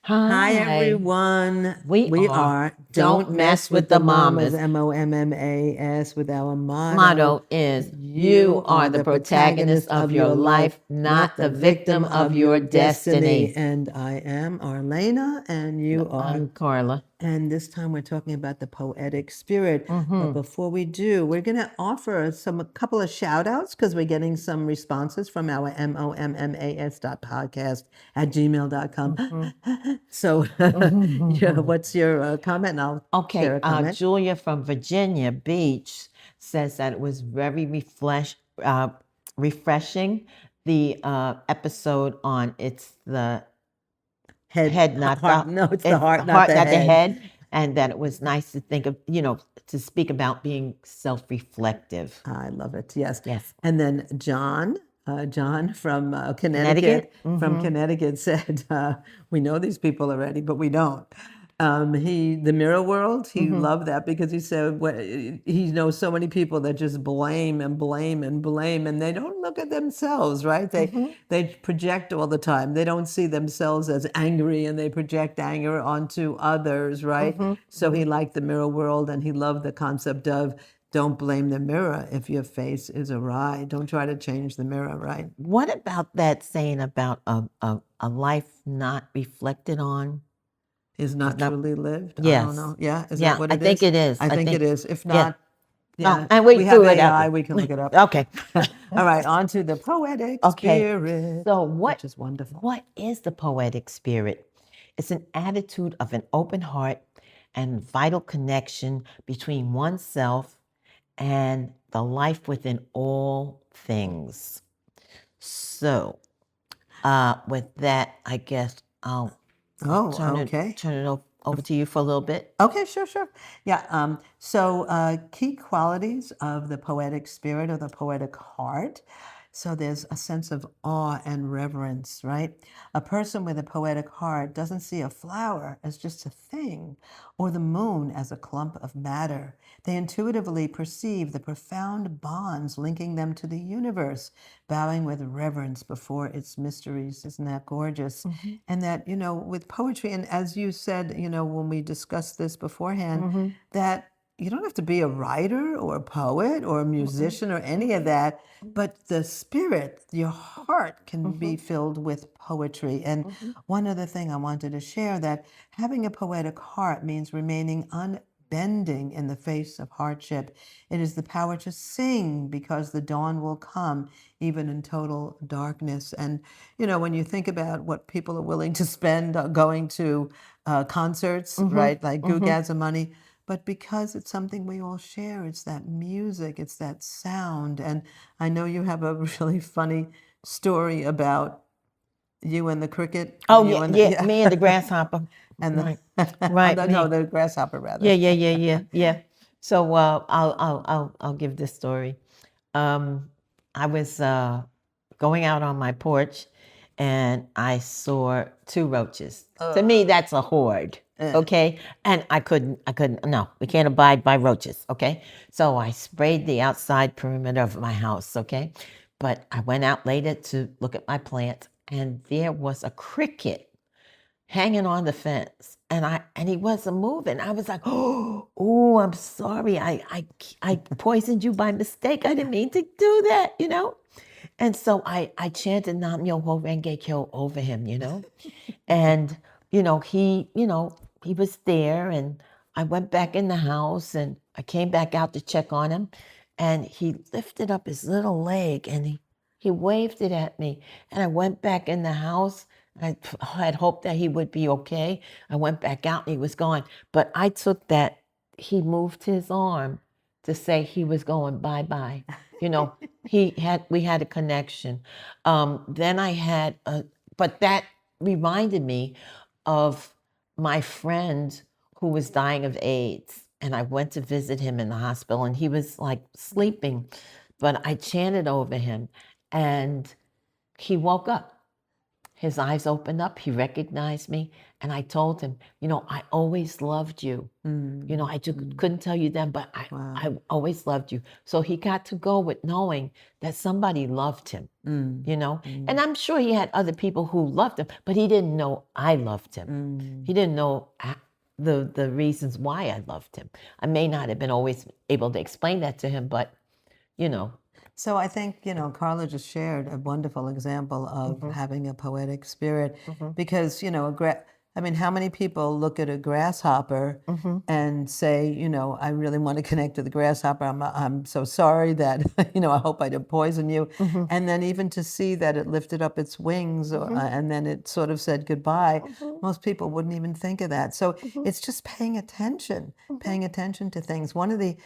Hi, Hi, everyone. we We are are Don't Don't Mess Mess with with the the Mommas, Mamas. MOMMAS, with our motto. Motto is you You are are the the protagonist protagonist of of your your life, life, not not the the victim victim of of your your destiny. destiny. And I am Arlaana, and you are. I'm Carla. And this time we're talking about the poetic spirit. But Mm-hmm. before we do, we're going to offer a couple of shout outs because we're getting some responses from our mommas.podcast@gmail.com. Mm-hmm. So, yeah, Mm-hmm. what's your comment? And I'll share Okay, a comment. Julia from Virginia Beach says that it was very refreshing. The episode on it's the Head, head, not heart. the No, it's the it's the heart, not heart, the not the head. head, and that it was nice to think of, to speak about being self-reflective. I love it. Yes. Yes, And then John from Connecticut. Mm-hmm. Connecticut said, "We know these people already, but we don't." The Mirror World, he Mm-hmm. loved that because he said he knows so many people that just blame and blame and blame, and they don't look at themselves, right? Mm-hmm. They project all the time. They don't see themselves as angry, and they project anger onto others, right? Mm-hmm. So he liked the Mirror World, and he loved the concept of don't blame the mirror if your face is awry. Don't try to change the mirror, right? What about that saying about a life not reflected on Is is not not? truly lived. I don't Yes, know. Yeah, is that yeah, what I it think is? it is. I I think it think, is. If yeah. not, Oh, yeah, and we we have threw it out AI. there. We can look it up. Okay. All right, on to the poetic Okay. spirit, So which is wonderful. what is the poetic spirit? It's an attitude of an open heart and vital connection between oneself and the life within all things. So, with that, I guess I'll Oh, okay. turn it over to you for a little bit. Okay, sure. Yeah. Key qualities of the poetic spirit or the poetic heart. So there's a sense of awe and reverence, right? A person with a poetic heart doesn't see a flower as just a thing or the moon as a clump of matter. They intuitively perceive the profound bonds linking them to the universe, bowing with reverence before its mysteries. Isn't that gorgeous? Mm-hmm. And that, with poetry, and as you said, when we discussed this beforehand, Mm-hmm. that you don't have to be a writer or a poet or a Mm-hmm. musician or any of that, but the spirit, your heart can Mm-hmm. be filled with poetry. And Mm-hmm. one other thing I wanted to share, that having a poetic heart means remaining unbending in the face of hardship. It is the power to sing because the dawn will come even in total darkness. And when you think about what people are willing to spend going to concerts, Mm-hmm. right, like Mm-hmm. goo money, but because it's something we all share, it's that music, it's that sound. And I know you have a really funny story about you and the cricket, or Oh you yeah, and the, yeah. yeah, Me and the grasshopper. and Right, the, right. no, Me. the grasshopper rather. Yeah. So I'll give this story. I was going out on my porch, and I saw two roaches. To me, that's a horde. Uh, Okay, and I couldn't. No, we can't abide by roaches. Okay, so I sprayed the outside perimeter of my house. Okay, but I went out later to look at my plants, and there was a cricket hanging on the fence, and he wasn't moving. I was like, oh, I'm sorry. I poisoned you by mistake. I didn't mean to do that. And so I chanted Nam Myoho Renge Kyo over him. And he was there, and I went back in the house, and I came back out to check on him, and he lifted up his little leg, and he waved it at me, and I went back in the house. I had hoped that he would be okay. I went back out, and he was gone. But I took that he moved his arm to say he was going bye bye. You know, we had a connection. Then I had but that reminded me of my friend who was dying of AIDS. And I went to visit him in the hospital, and he was like sleeping, but I chanted over him, and he woke up. his eyes opened up. He recognized me. And I told him, I always loved you. I just couldn't tell you then, but I always loved you. So he got to go with knowing that somebody loved him, And I'm sure he had other people who loved him, but he didn't know I loved him. He didn't know the reasons why I loved him. I may not have been always able to explain that to him, but, So I think, Carla just shared a wonderful example of having a poetic spirit because, how many people look at a grasshopper and say, I really want to connect to the grasshopper. I'm so sorry that, I hope I didn't poison you. And then even to see that it lifted up its wings and then it sort of said goodbye, most people wouldn't even think of that. So it's just paying attention to things. One of the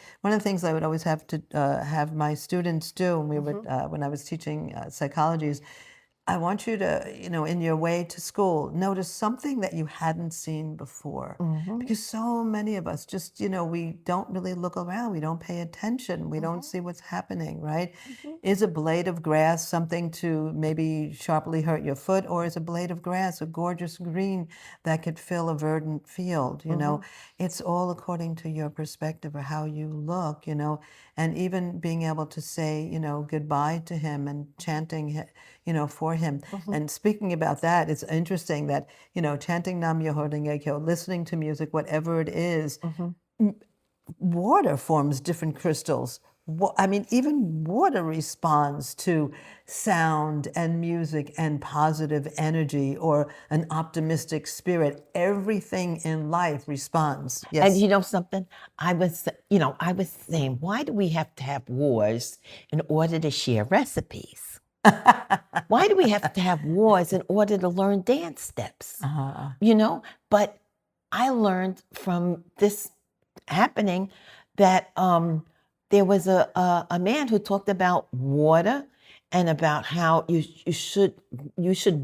things I would always have to have my students do when I was teaching psychology is, I want you to, in your way to school, notice something that you hadn't seen before. Because so many of us just, we don't really look around. We don't pay attention. We don't see what's happening, right? Is a blade of grass something to maybe sharply hurt your foot? Or is a blade of grass a gorgeous green that could fill a verdant field? It's all according to your perspective or how you look, and even being able to say, goodbye to him and chanting, for him. And speaking about that, it's interesting that, chanting Nam Myoho Renge Kyo, listening to music, whatever it is, water forms different crystals. Even water responds to sound and music and positive energy or an optimistic spirit. Everything in life responds. Yes. And you know something? I was saying, why do we have to have wars in order to share recipes? Why do we have to have wars in order to learn dance steps? But I learned from this happening that there was a man who talked about water and about how you should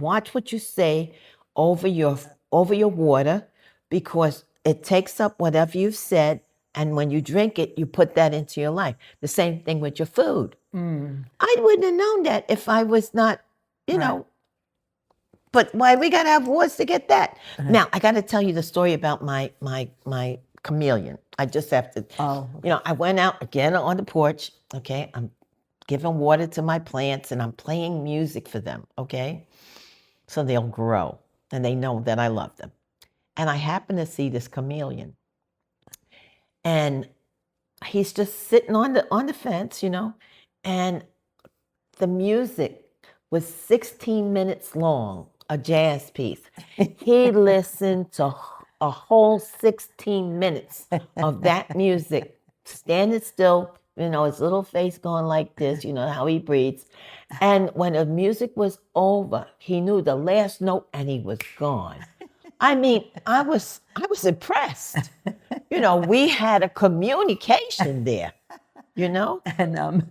watch what you say over your water, because it takes up whatever you've said, and when you drink it, you put that into your life. The same thing with your food. I wouldn't have known that if I was not, know. But why we gotta have wars to get that? Now I gotta tell you the story about my chameleon. I just have to. I went out again on the porch. Okay, I'm giving water to my plants and I'm playing music for them. Okay, so they'll grow and they know that I love them. And I happen to see this chameleon, and he's just sitting on the fence, and the music was 16 minutes long, a jazz piece. He listened to a whole 16 minutes of that music, standing still, his little face going like this, how he breathes. And when the music was over, he knew the last note and he was gone. I was impressed. We had a communication there, And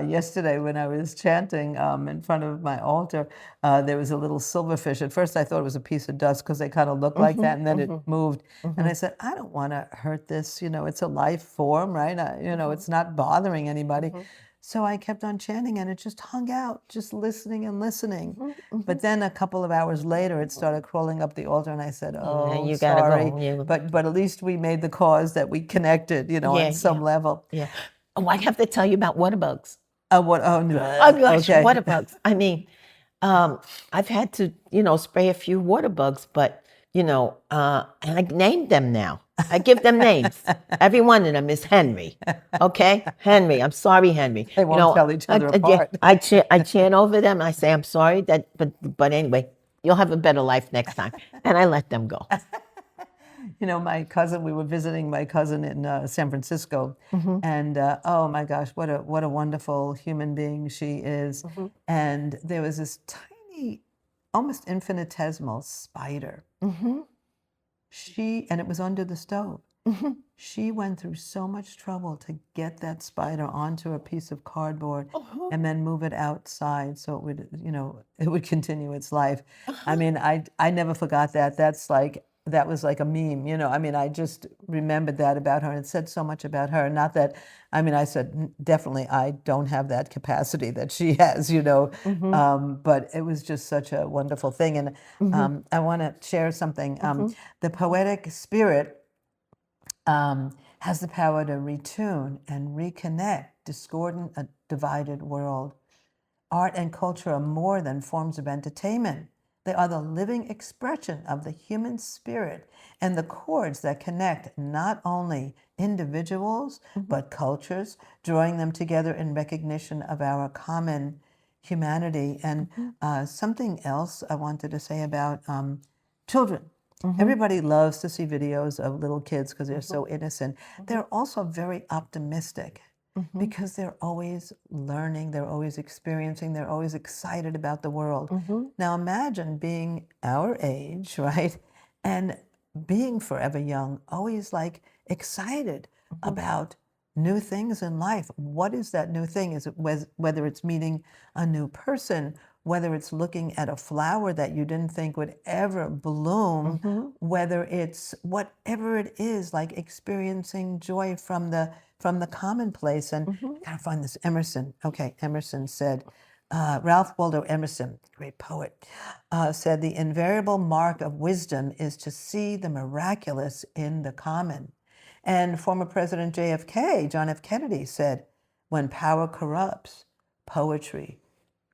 yesterday when I was chanting in front of my altar, there was a little silverfish. At first I thought it was a piece of dust because they kind of looked like that, and then it moved. And I said, I don't want to hurt this. It's a life form, right? It's not bothering anybody. So I kept on chanting, and it just hung out, just listening and listening. But then a couple of hours later, it started crawling up the altar, and I said, "Oh, you sorry." gotta go. But at least we made the cause that we connected, on some level. Yeah. Oh, I have to tell you about water bugs. What? Oh, no. Oh gosh, Okay. water bugs. I've had to, spray a few water bugs, but and I named them now. I give them names. Every one of them is Henry. Okay, Henry. I'm sorry, Henry. They won't tell each other apart. I chant over them. And I say I'm sorry but anyway, you'll have a better life next time, and I let them go. My cousin, we were visiting my cousin in San Francisco, and oh my gosh, what a wonderful human being she is. And there was this tiny, almost infinitesimal spider. And it was under the stove. She went through so much trouble to get that spider onto a piece of cardboard and then move it outside so it would continue its life. I never forgot that. That's like that was like a meme, you know. I mean, I just remembered that about her, and it said so much about her. Not that, I mean, I said definitely I don't have that capacity that she has, you know. But it was just such a wonderful thing, and I want to share something. The poetic spirit has the power to retune and reconnect discordant, divided world. Art and culture are more than forms of entertainment. They are the living expression of the human spirit and the cords that connect not only individuals, but cultures, drawing them together in recognition of our common humanity. And something else I wanted to say about children. Everybody loves to see videos of little kids because they're so innocent. They're also very optimistic because they're always learning, they're always experiencing, they're always excited about the world. Now imagine being our age, right? And being forever young, always like excited about new things in life. What is that new thing? Is it whether it's meeting a new person, whether it's looking at a flower that you didn't think would ever bloom, whether it's whatever it is, like experiencing joy from the commonplace. And gotta find this Emerson. Okay, Emerson said, Ralph Waldo Emerson, great poet, said the invariable mark of wisdom is to see the miraculous in the common. And former President JFK, John F. Kennedy, said, when power corrupts, poetry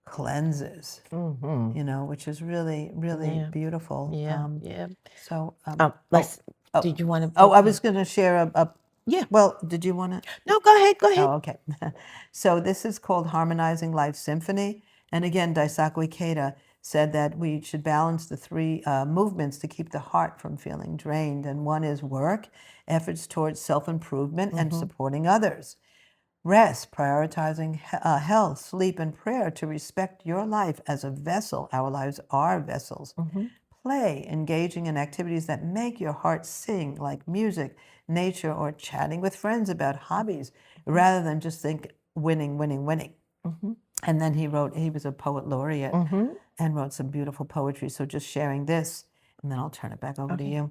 cleanses, you know, which is really, really beautiful. Yeah. So, Let's. Did you want to? oh, I was going to share Yeah. well, did you want to? No, go ahead. Go ahead. Oh, okay. So this is called Harmonizing Life Symphony. And again, Daisaku Ikeda said that we should balance the three movements to keep the heart from feeling drained. And one is work, efforts towards self-improvement and supporting others. Rest, prioritizing health, sleep, and prayer to respect your life as a vessel. Our lives are vessels. Play, engaging in activities that make your heart sing, like music, nature, or chatting with friends about hobbies, rather than just think winning, winning, winning. And then he was a poet laureate and wrote some beautiful poetry. So just sharing this, and then I'll turn it back over to you.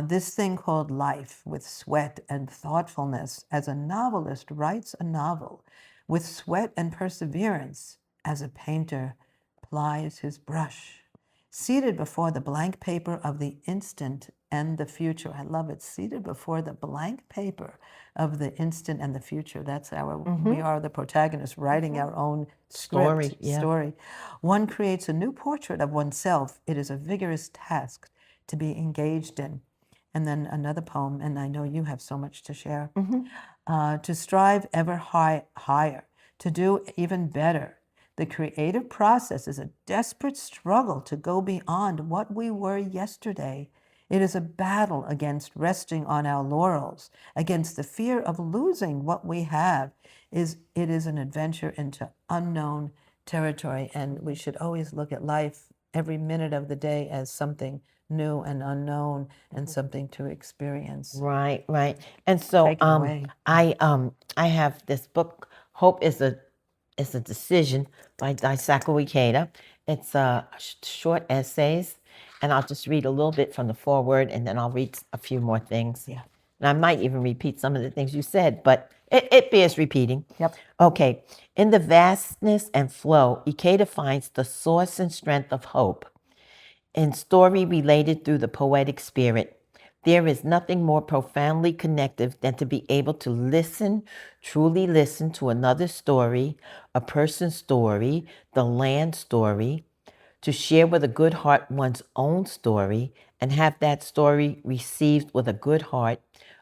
This thing called life with sweat and thoughtfulness, as a novelist writes a novel, with sweat and perseverance, as a painter plies his brush. Seated before the blank paper of the instant and the future. I love it. Seated before the blank paper of the instant and the future. That's we are the protagonists writing our own script, story. One creates a new portrait of oneself. It is a vigorous task to be engaged in. And then another poem, and I know you have so much to share. To strive ever higher, to do even better. The creative process is a desperate struggle to go beyond what we were yesterday. It is a battle against resting on our laurels, against the fear of losing what we have. It is an adventure into unknown territory, and we should always look at life every minute of the day as something new and unknown and something to experience. Right. And so Take it away. I have this book, Hope is a Decision by Daisaku Ikeda. It's short essays, and I'll just read a little bit from the foreword, and then I'll read a few more things. Yeah. And I might even repeat some of the things you said, but it bears repeating. Yep. Okay. In the vastness and flow, Ikeda finds the source and strength of hope. In story related through the poetic spirit, there is nothing more profoundly connective than to be able to listen, truly listen to another story, a person's story, the land story, to share with a good heart one's own story, and have that story received with a good heart,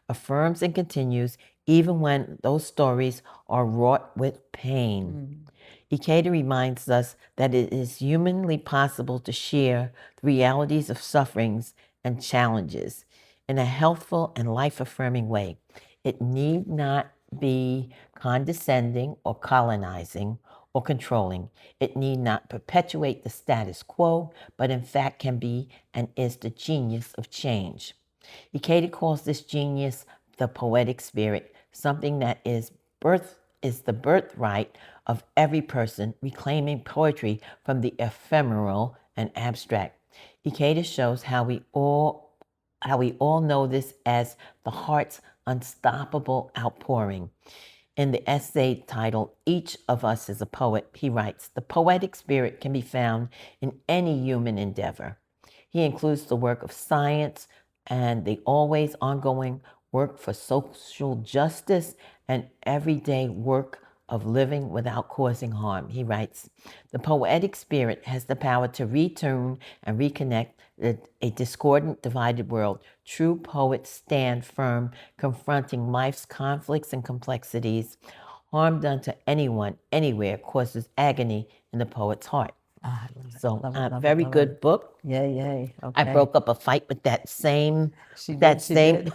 affirms and continues even when those stories are wrought with pain. Ikeda reminds us that it is humanly possible to share the realities of sufferings and challenges in a healthful and life-affirming way. It need not be condescending or colonizing or controlling. It need not perpetuate the status quo, but in fact can be and is the genius of change. Ikeda calls this genius the poetic spirit, something that is the birthright of every person, reclaiming poetry from the ephemeral and abstract. Ikeda shows how we all how we all know this as the heart's unstoppable outpouring. In the essay titled Each of Us is a Poet, he writes, the poetic spirit can be found in any human endeavor. He includes the work of science and the always ongoing work for social justice and everyday work of living without causing harm. He writes, the poetic spirit has the power to retune and reconnect a discordant, divided world. True poets stand firm, confronting life's conflicts and complexities. Harm done to anyone, anywhere, causes agony in the poet's heart. Ah, I love it. So, Love it, love very it, love good it. book. Yay, yay. I Okay. broke up a fight with that same She did.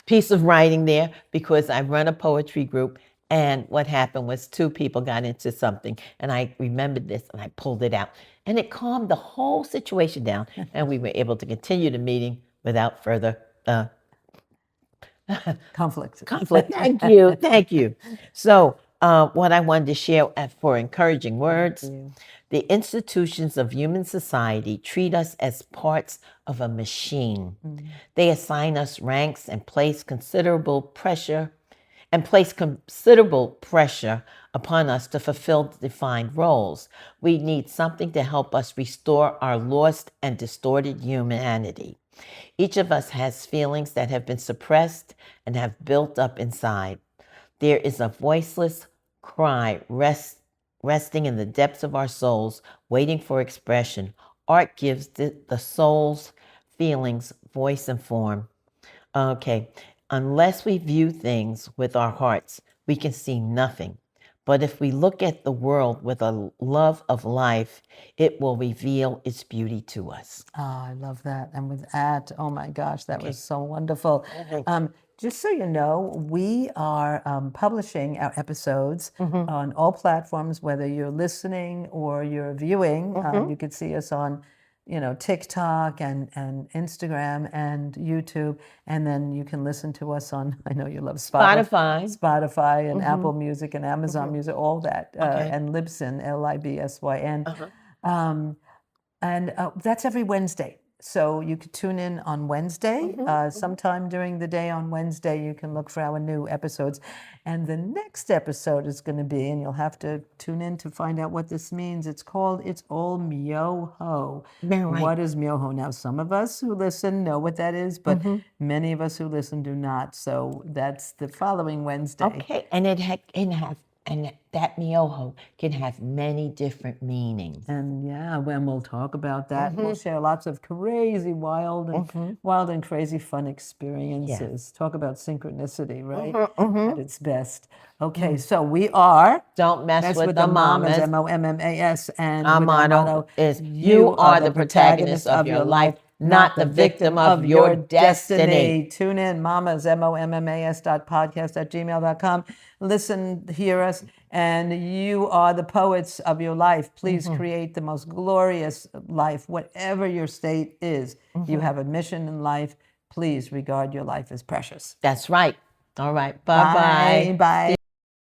piece of writing there because I run a poetry group, and what happened was two people got into something, and I remembered this and I pulled it out, and it calmed the whole situation down, and we were able to continue the meeting without further Conflict. Thank you, thank you. So, what I wanted to share for encouraging words. The institutions of human society treat us as parts of a machine. They assign us ranks and place considerable pressure upon us to fulfill defined roles. We need something to help us restore our lost and distorted humanity. Each of us has feelings that have been suppressed and have built up inside. There is a voiceless cry resting in the depths of our souls, waiting for expression. Art gives the soul's feelings voice and form. Okay, unless we view things with our hearts, we can see nothing. But if we look at the world with a love of life, it will reveal its beauty to us. Oh, I love that. And with that, oh my gosh, that was so wonderful. Just so you know, we are publishing our episodes on all platforms, whether you're listening or you're viewing. You could see us on, TikTok and Instagram and YouTube. And then you can listen to us on, I know you love Spotify and Apple Music and Amazon Music, all that. And Libsyn, Libsyn. And that's every Wednesday. So you could tune in on Wednesday. Sometime during the day on Wednesday, you can look for our new episodes. And the next episode is going to be, and you'll have to tune in to find out what this means. It's called It's All Myoho. What is Myoho? Now, some of us who listen know what that is, but many of us who listen do not. So that's the following Wednesday. Okay, and and that myoho can have many different meanings. And yeah, when we'll talk about that, we'll share lots of crazy, wild and crazy fun experiences. Talk about synchronicity, right? At its best. Okay, so we are Don't mess with the Mommas. Mommas, and our motto is you are the protagonist of your life, not the victim of your destiny. Tune in, Mommas, mommas.podcast@gmail.com. Listen, hear us, and you are the poets of your life. Please create the most glorious life, whatever your state is. You have a mission in life. Please regard your life as precious. That's right. All right. Bye-bye. Bye.